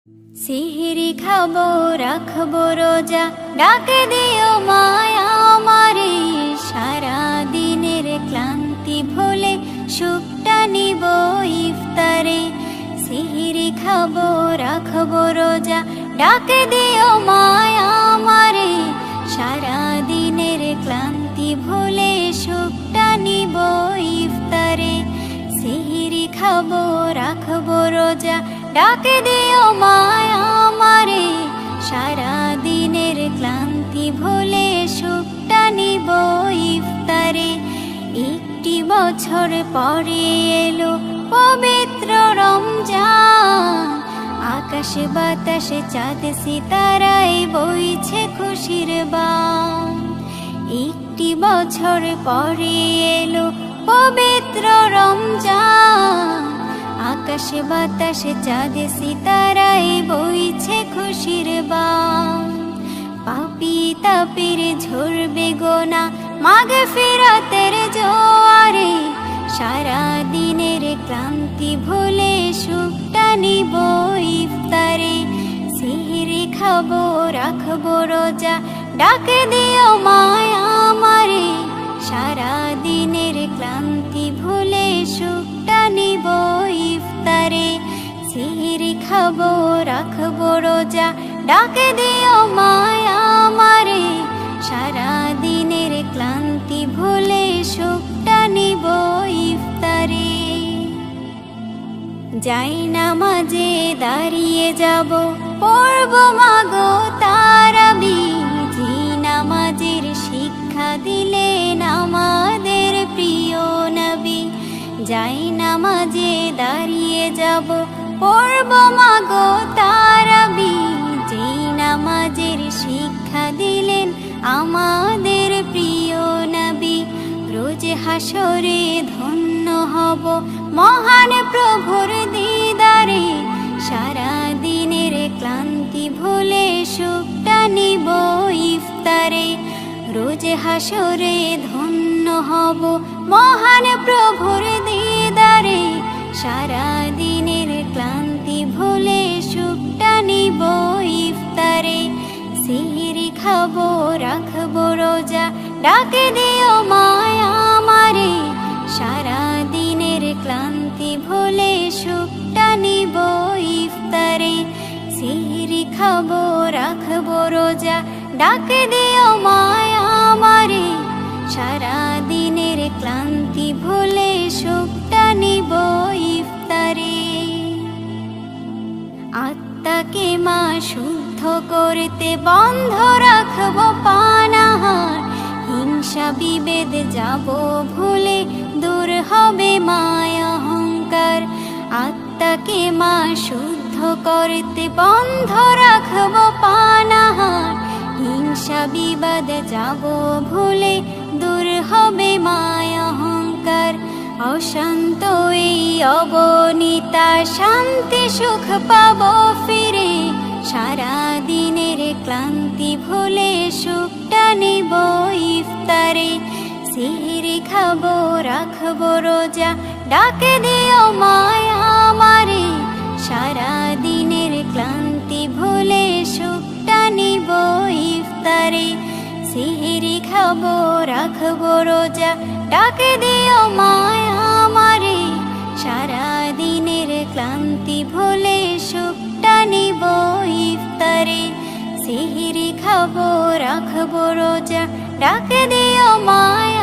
সিহিরি খাবো রাখবো রোজা, ডাকে দিও মায়া আমারে। সারা দিনের ক্লান্তি ভুলে সুখটা নিব ইফতারে। সিহিরি খাবো রাখবো রোজা, ডাকে দিও মায়া আমারে। সারা দিনের ক্লান্তি ভুলে সুখটা নিব ইফতারে। সিহিরি খাবো রাখবো রোজা, ডাকে দিও মায়া আমারে। সারা দিনের ক্লান্তি ভুলে সুখটা নিব ইফতারে। একটি বছর পরে এলো পবিত্র রমজান, আকাশে বাতাসে চাঁদ সিতারায় বইছে খুশির বান। একটি বছর পরে এলো পবিত্র রমজান, আকাশে বাতাসে চাঁদ সিতারায় বইছে খুশির বান। পাপী তাপের ঝরবে গোনা মাগফিরাতের জোয়ারে। সারা দিনের ক্লান্তি ভুলে সুখটা নিব ইফতারে। সিহিরি খাবো রাখবো রোজা, ডাকে দিও মায়া আমারে। সারা দিনের ক্লান্তি ভুলে সুখটা নিব ইফতারে। সিহিরি খাবো রাখবো রোজা, ডাকে দিও মায়া আমারে। সারা দিনের ক্লান্তি ভুলে সুখটা নিব ইফতারে। যাই নামাজে দাঁড়িয়ে যাব, পড়ব মাগো তারাবি। জি নামাজের শিক্ষা দিলেন আমাদের প্রিয় নবী। যাই নামাজে দাঁড়িয়ে যাব, পড়ব মাগো তারাবি। জি নামাজের শিক্ষা দিলেন আমাদের প্রিয় নবী। রোজ হাসরে ধন্য হব মহান প্রভুর দিদারে। সারা দিনের ক্লান্তি ভুলে সুখটা নিব ইফতারে। রোজ হাসরে ধন্য হব মহান প্রভুর দিদারে। সারা দিনের ক্লান্তি ভুলে সুখটা নিব ইফতারে। সিহিরি খাবো রাখবো রোজা, ডাকে দিও মায়া আমারে। সারা দিনের ক্লান্তি ভুলে সুখটা নিব ইফতারে। সিহিরি খাবো রাখবো রোজা, ডাকে দিও মায়া আমারে। সারা দিনের ক্লান্তি ভুলে সুখটা নিব ইফতারে। আত্মাকে মা শুদ্ধ করতে বন্ধ রাখবো পানাহার। হিংসা বিভেদ যাব ভুলে, দূর হবে মায়া অহংকার। আত্মাকে মা শুদ্ধ করতে বন্ধ রাখবো পানাহার। হিংসা বিবাদ যাব ভুলে, দূর হবে মায়া অহংকার। অশান্ত এই অবনীতা শান্তি সুখ পাবো ফিরে। সারা দিনের ক্লান্তি ভুলে সুখটা নিব ইফতারে। সিহিরি খাবো রাখবো রোজা, ডাকে দিও মায়া আমারে। সারা দিনের ক্লান্তি ভুলে সুখটা নিব ইফতারে। সিহিরি খাবো রাখবো রোজা, ডাকে দিও মায়া আমারে। সারা দিনের ক্লান্তি ভুলে সুখটা নিব ইফতারে। সিহিরি খাবো রাখবো রোজা, ডাকে দিও মায়া